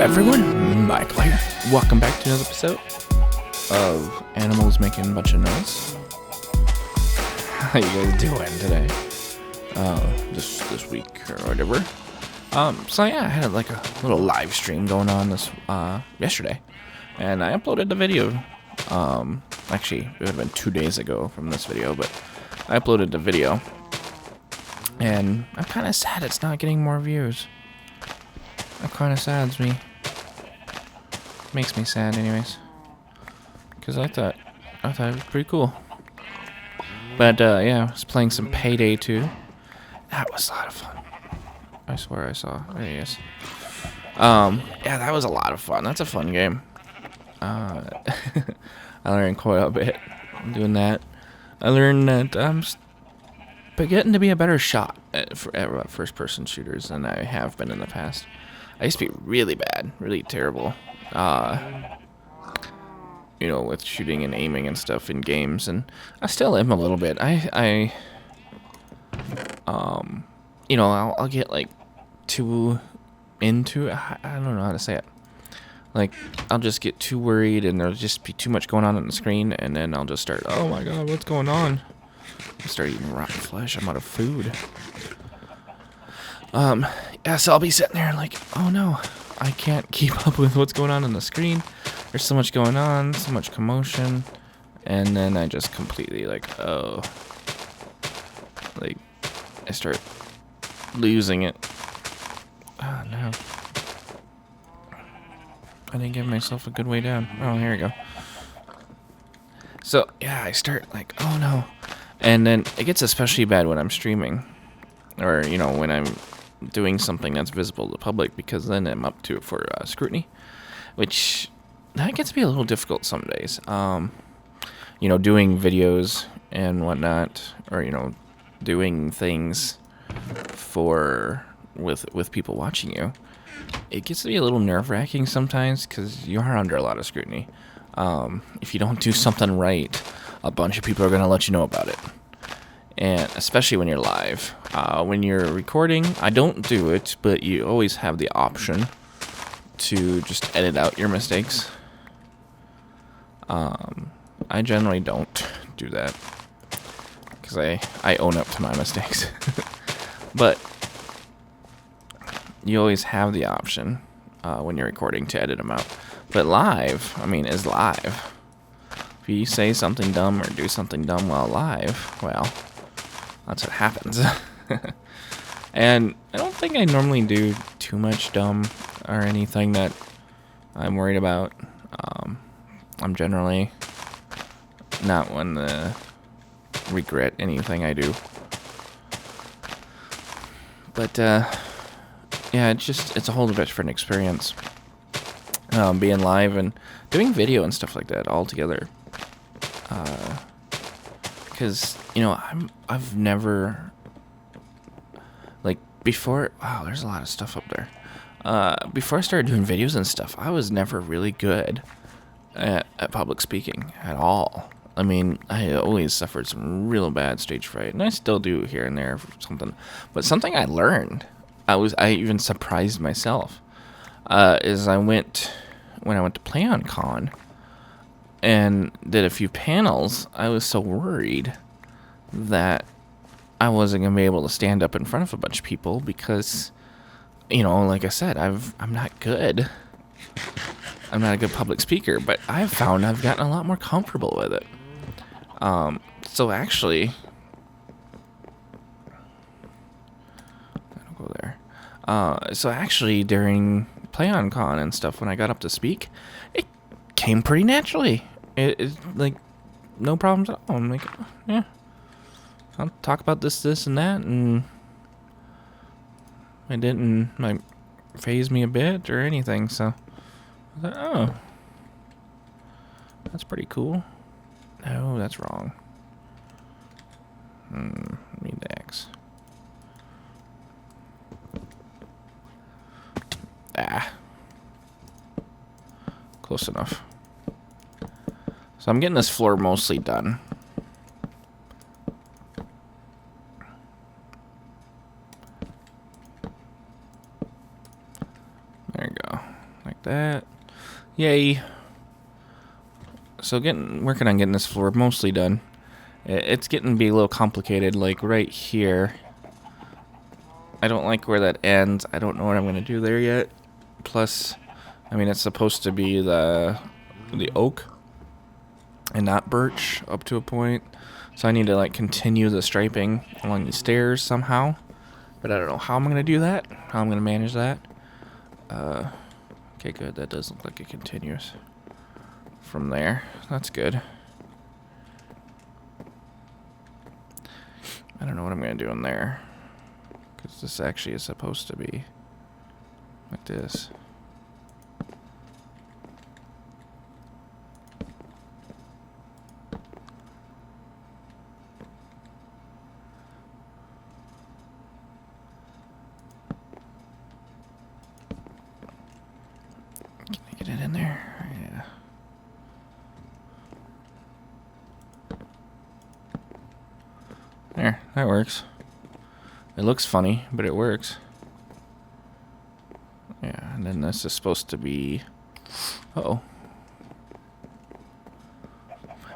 everyone, Mhykol here. Welcome back to another episode of Animals Making a Bunch of Noise. How you guys doing today? This week or whatever. So yeah, I had like a little live stream going on this yesterday, and I uploaded the video. Actually, it would have been 2 days ago from this video, but I uploaded the video, and I'm kind of sad it's not getting more views. That kind of saddens me. Makes me sad, anyways. Because I thought it was pretty cool. But yeah, I was playing some Payday 2. That was a lot of fun. I swear I saw. There he is. Yeah, that was a lot of fun. That's a fun game. I learned quite a bit doing that. I learned that I'm getting to be a better shot at first-person shooters than I have been in the past. I used to be really bad, really terrible, you know, with shooting and aiming and stuff in games, and I still am a little bit. You know, I'll get like too into it. I don't know how to say it. Like, I'll just get too worried, and there'll just be too much going on the screen, and then I'll just start, oh my god, what's going on? I'll start eating rotten flesh. I'm out of food. Yeah, so I'll be sitting there like, oh no, I can't keep up with what's going on the screen. There's so much going on, so much commotion, and then I just completely like, oh, like, I start losing it. Oh no. I didn't give myself a good way down. Oh, here we go. So, yeah, I start like, oh no. And then it gets especially bad when I'm streaming. Or, you know, when I'm doing something that's visible to the public, because then I'm up to it for scrutiny. Which, that gets to be a little difficult some days. You know, doing videos and whatnot. Or, you know, doing things with people watching you. It gets to be a little nerve-wracking sometimes, because you are under a lot of scrutiny. If you don't do something right, a bunch of people are going to let you know about it. And especially when you're live. When you're recording, I don't do it, but you always have the option to just edit out your mistakes. I generally don't do that, because I own up to my mistakes. But you always have the option when you're recording to edit them out. But live, I mean, is live. If you say something dumb or do something dumb while live, well, that's what happens. And I don't think I normally do too much dumb or anything that I'm worried about. I'm generally not one to regret anything I do. But, yeah, it's a whole different experience. Being live and doing video and stuff like that all together. Because, you know, I've never, like, before, wow, there's a lot of stuff up there. Before I started doing videos and stuff, I was never really good at public speaking at all. I mean, I always suffered some real bad stage fright, and I still do here and there for something. But something I learned, I even surprised myself, is when I went to PlayOnCon and did a few panels, I was so worried that I wasn't going to be able to stand up in front of a bunch of people because, you know, like I said, I'm not good. I'm not a good public speaker, but I've found I've gotten a lot more comfortable with it. So actually, I don't go there. So actually, during PlayOnCon and stuff, when I got up to speak, it came pretty naturally. It's like, no problems at all. I'm like, oh, yeah, I'll talk about this, and that, and it didn't, like, faze me a bit or anything, so I thought, oh, that's pretty cool. No, that's wrong. Need the X. Close enough. So I'm getting this floor mostly done. There you go. Like that. Yay. So working on getting this floor mostly done. It's getting to be a little complicated, like right here. I don't like where that ends. I don't know what I'm going to do there yet. Plus, I mean, it's supposed to be the oak and not birch up to a point. So I need to, like, continue the striping along these stairs somehow. But I don't know how I'm going to do that, how I'm going to manage that. Okay, good. That does look like it continues from there. That's good. I don't know what I'm going to do in there. Because this actually is supposed to be like this. Can I get it in there? Yeah. There, that works. It looks funny, but it works. Yeah, and then this is supposed to be... Uh-oh.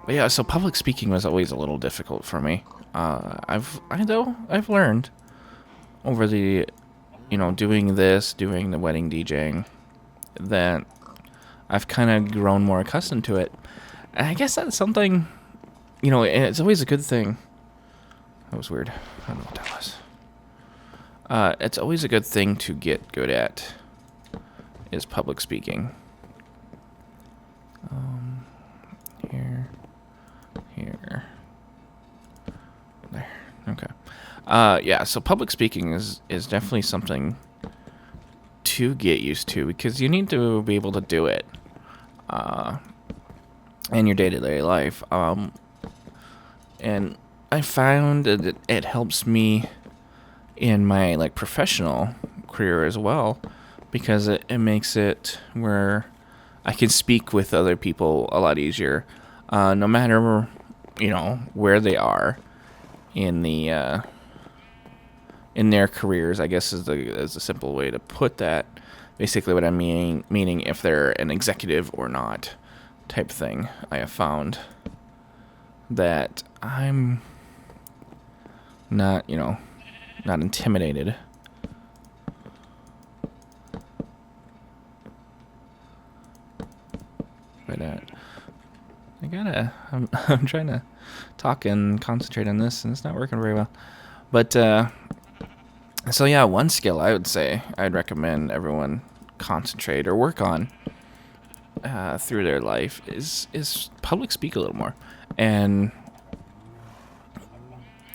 But yeah, so public speaking was always a little difficult for me. I've learned over the, doing the wedding DJing, that I've kind of grown more accustomed to it. And I guess that's something, it's always a good thing. That was weird. I don't know what that was. It's always a good thing to get good at, is public speaking. Here. There. Okay. Yeah, so public speaking is definitely something to get used to, because you need to be able to do it in your day-to-day life. And I found that it helps me in my professional career as well, because it makes it where I can speak with other people a lot easier, no matter where they are in the in their careers, I guess is a simple way to put that. Basically what I'm meaning if they're an executive or not type thing. I have found that I'm not intimidated. But I'm trying to talk and concentrate on this, and it's not working very well. But so yeah, one skill I would say I'd recommend everyone concentrate or work on through their life is public speak a little more. And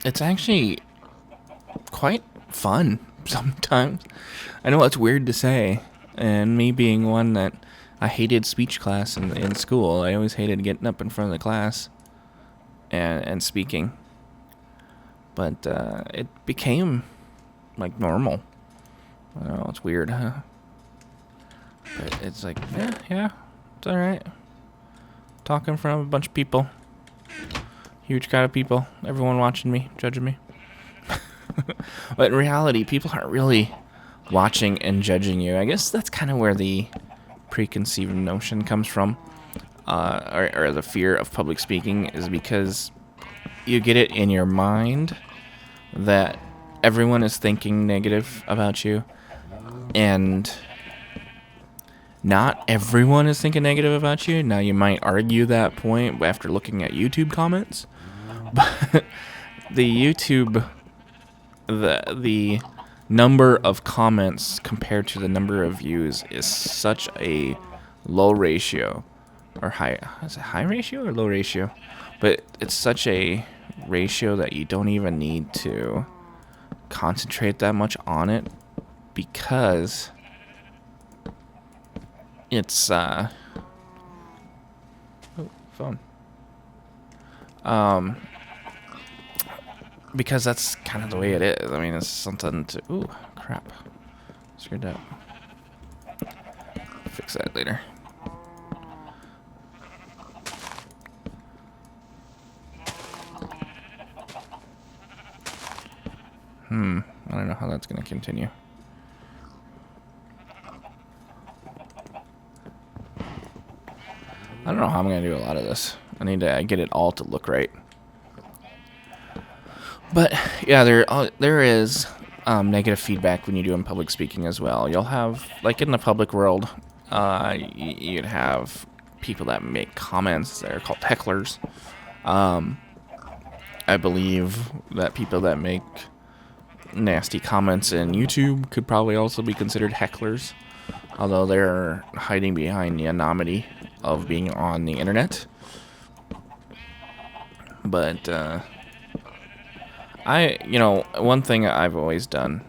it's actually quite fun sometimes. I know it's weird to say, and me being one that I hated speech class in school. I always hated getting up in front of the class and speaking. But it became normal. I don't know, it's weird, huh? But it's yeah, it's alright. Talking in front of a bunch of people. Huge crowd of people. Everyone watching me, judging me. But in reality, people aren't really watching and judging you. I guess that's kind of where the preconceived notion comes from, or the fear of public speaking, is because you get it in your mind that everyone is thinking negative about you, and not everyone is thinking negative about you. Now, you might argue that point after looking at YouTube comments, but the number of comments compared to the number of views is such a low ratio, or high. Is it high ratio or low ratio? But it's such a ratio that you don't even need to concentrate that much on it, because it's phone. Because that's kind of the way it is. I mean, it's something to... Ooh, crap. Screwed up. Fix that later. I don't know how that's going to continue. I don't know how I'm going to do a lot of this. I need to get it all to look right. But yeah, there is negative feedback when you do in public speaking as well. You'll have, like in the public world, you'd have people that make comments that are called hecklers. I believe that people that make nasty comments in YouTube could probably also be considered hecklers, although they're hiding behind the anonymity of being on the internet. But one thing I've always done,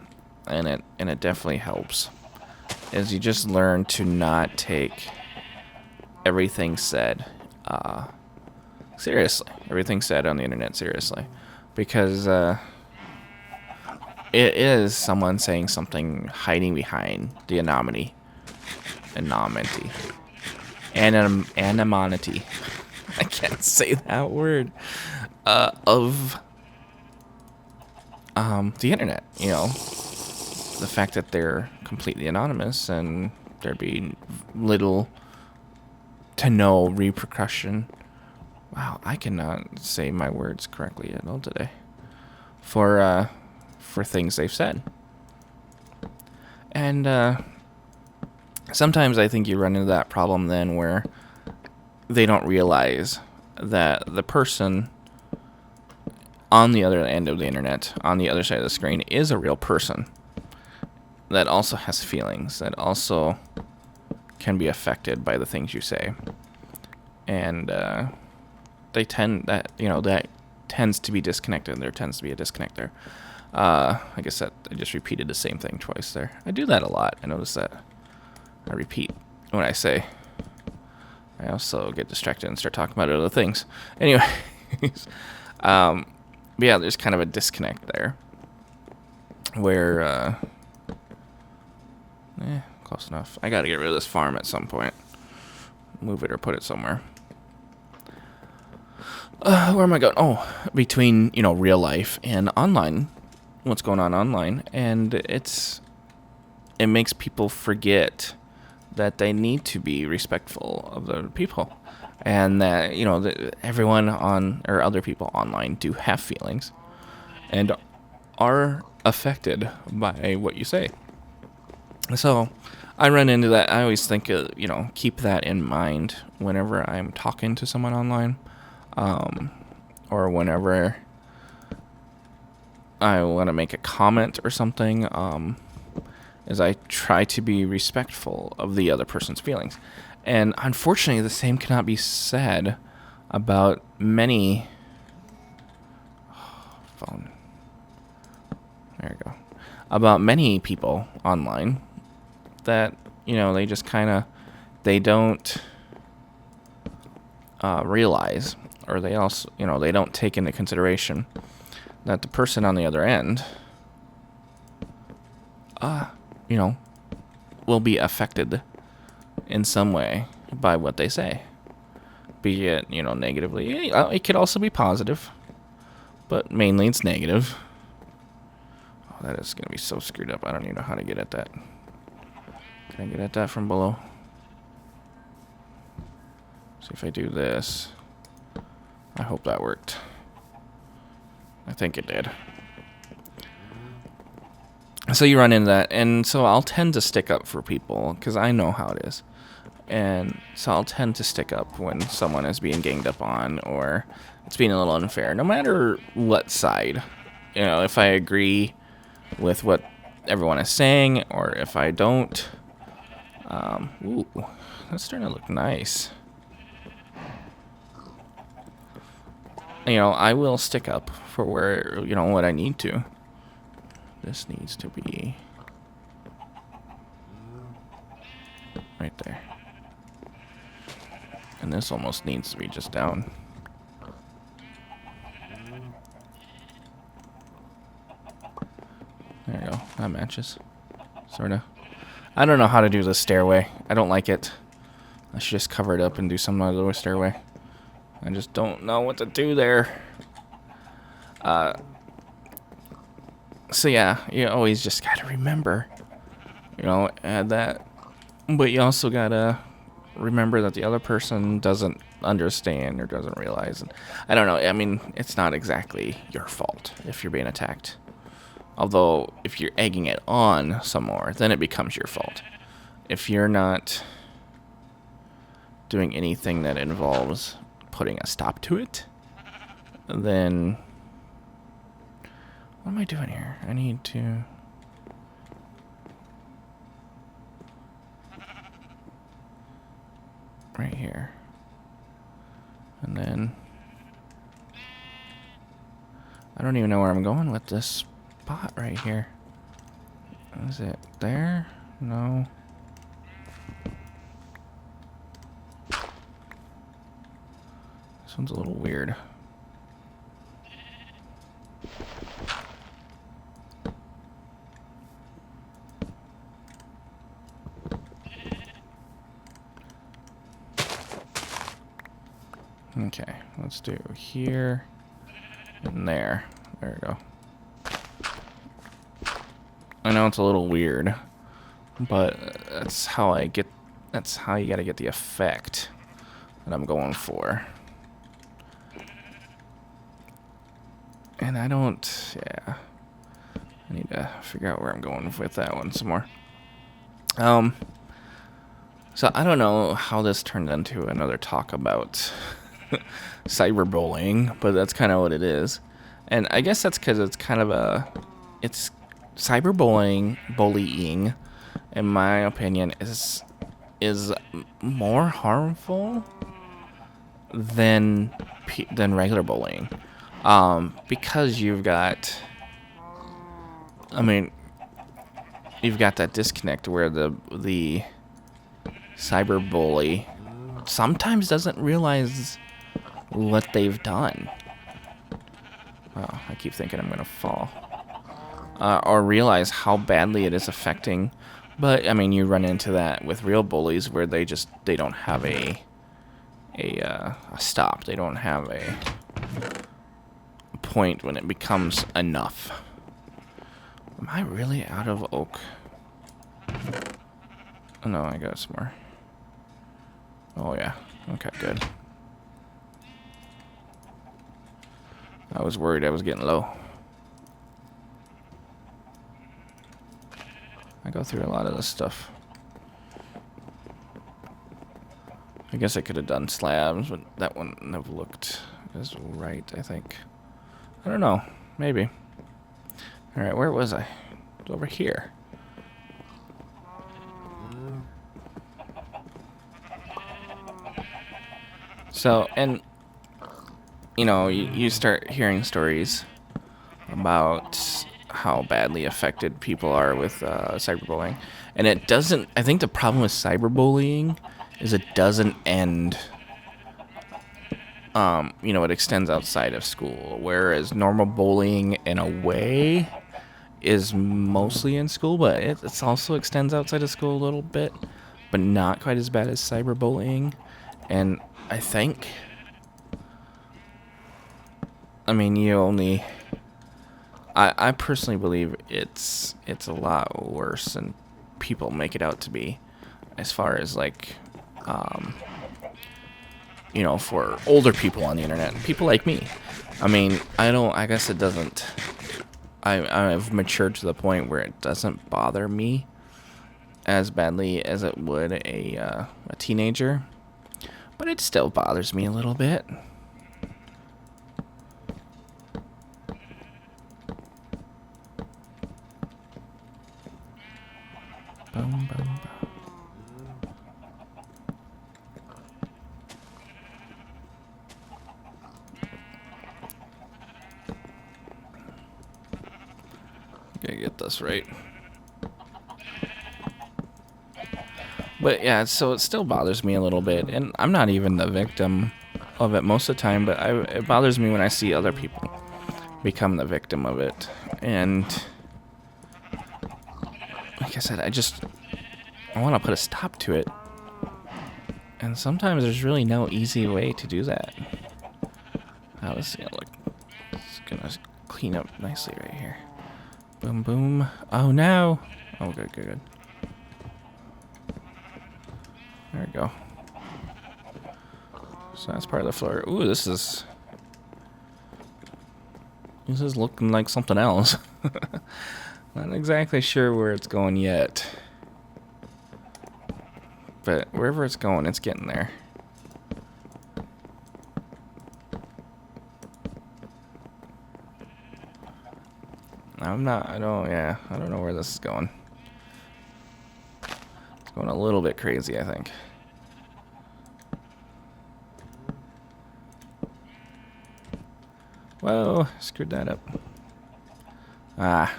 and it definitely helps, is you just learn to not take everything said seriously. Everything said on the internet seriously, because it is someone saying something hiding behind the anonymity. Anonymity. I can't say that word. Of the internet, the fact that they're completely anonymous and there'd be little to no repercussion. Wow, I cannot say my words correctly at all today. For things they've said. And sometimes I think you run into that problem then where they don't realize that the person on the other end of the internet, on the other side of the screen, is a real person that also has feelings, that also can be affected by the things you say. And that tends to be disconnected. There tends to be a disconnect there. I guess that I just repeated the same thing twice there. I do that a lot. I notice that I repeat when I say. I also get distracted and start talking about other things. Anyway, yeah, there's kind of a disconnect there where, close enough. I got to get rid of this farm at some point. Move it or put it somewhere. Where am I going? Oh, between, real life and online. What's going on online. And it makes people forget that they need to be respectful of other people. And that, that everyone or other people online do have feelings and are affected by what you say. So I run into that. I always think, keep that in mind whenever I'm talking to someone online. Or whenever I want to make a comment or something, is I try to be respectful of the other person's feelings. And unfortunately, the same cannot be said about many... phone. There you go. About many people online that, they just they don't realize, or they also, they don't take into consideration that the person on the other end, will be affected in some way by what they say. Be it, negatively. It could also be positive, but mainly it's negative. Oh, that is going to be so screwed up. I don't even know how to get at that. Can I get at that from below? See if I do this. I hope that worked. I think it did. So you run into that, and so I'll tend to stick up for people, because I know how it is. And so I'll tend to stick up when someone is being ganged up on, or it's being a little unfair, no matter what side. If I agree with what everyone is saying, or if I don't. Ooh, that's starting to look nice. I will stick up for where, what I need to. This needs to be right there. And this almost needs to be just down. There you go. That matches. Sorta. I don't know how to do the stairway. I don't like it. I should just cover it up and do some other stairway. I just don't know what to do there. So yeah, you always just gotta remember, add that. But you also gotta, remember that the other person doesn't understand or doesn't realize. And I don't know. I mean, it's not exactly your fault if you're being attacked. Although, if you're egging it on some more, then it becomes your fault. If you're not doing anything that involves putting a stop to it, then what am I doing here? I need to... right here. And then... I don't even know where I'm going with this spot right here. Is it there? No. This one's a little weird. Okay, let's do here and there. There we go. I know it's a little weird, but that's how you gotta get the effect that I'm going for. And I don't, I need to figure out where I'm going with that one some more. So I don't know how this turned into another talk about cyberbullying, but that's kind of what it is. And I guess that's because it's kind of it's bullying, in my opinion, is more harmful than regular bullying. Because you've got that disconnect where the cyberbully sometimes doesn't realize what they've done. Oh, I keep thinking I'm gonna fall. Or realize how badly it is affecting. But I mean, you run into that with real bullies where they don't have a stop. They don't have a point when it becomes enough. Am I really out of oak? Oh, no, I got some more. Oh yeah. Okay, good. I was worried I was getting low. I go through a lot of this stuff. I guess I could have done slabs, but that one never looked as right, I think. I don't know. Maybe. Alright, where was I? It was over here. So, and, you know, you start hearing stories about how badly affected people are with cyberbullying. And it doesn't, I think the problem with cyberbullying is it doesn't end, it extends outside of school. Whereas normal bullying, in a way, is mostly in school, but it also extends outside of school a little bit, but not quite as bad as cyberbullying. And I think, I personally believe it's a lot worse than people make it out to be, as far as like, for older people on the internet, people like me. I guess it doesn't, I've matured to the point where it doesn't bother me as badly as it would a teenager, but it still bothers me a little bit. Boom, boom, boom. Gotta get this right. But yeah, so it still bothers me a little bit, and I'm not even the victim of it most of the time, but it bothers me when I see other people become the victim of it. And like I said, I want to put a stop to it. And sometimes there's really no easy way to do that. Let's see, look, it's gonna clean up nicely right here. Boom, boom. Oh no! Oh, good, good, good. There we go. So that's part of the floor. Ooh, this is looking like something else. Not exactly sure where it's going yet. But wherever it's going, it's getting there. I don't know where this is going. It's going a little bit crazy, I think. Whoa, screwed that up. I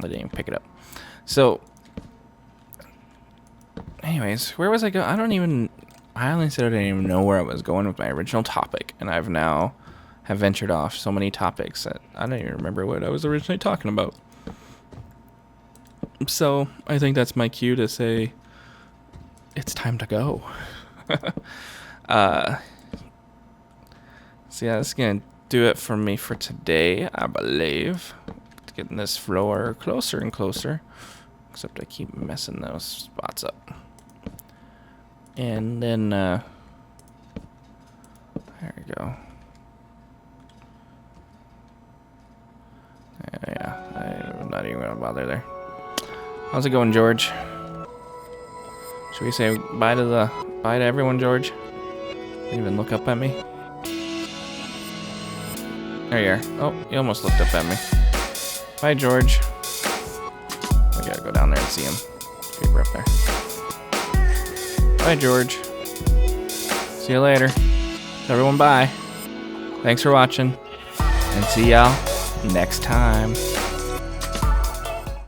didn't even pick it up. So, anyways, where was I going? I honestly didn't even know where I was going with my original topic, and I've now have ventured off so many topics that I don't even remember what I was originally talking about. So, I think that's my cue to say, it's time to go. So yeah, that's going to do it for me for today, I believe. Getting this floor closer and closer. Except I keep messing those spots up. And then, there we go. Yeah, I'm not even going to bother there. How's it going, George? Should we say bye to everyone, George? Didn't even look up at me. There you are. Oh, you almost looked up at me. Bye, George. I gotta go down there and see him. Okay, we're up there. Bye, George. See you later. Tell everyone bye. Thanks for watching. And see y'all next time.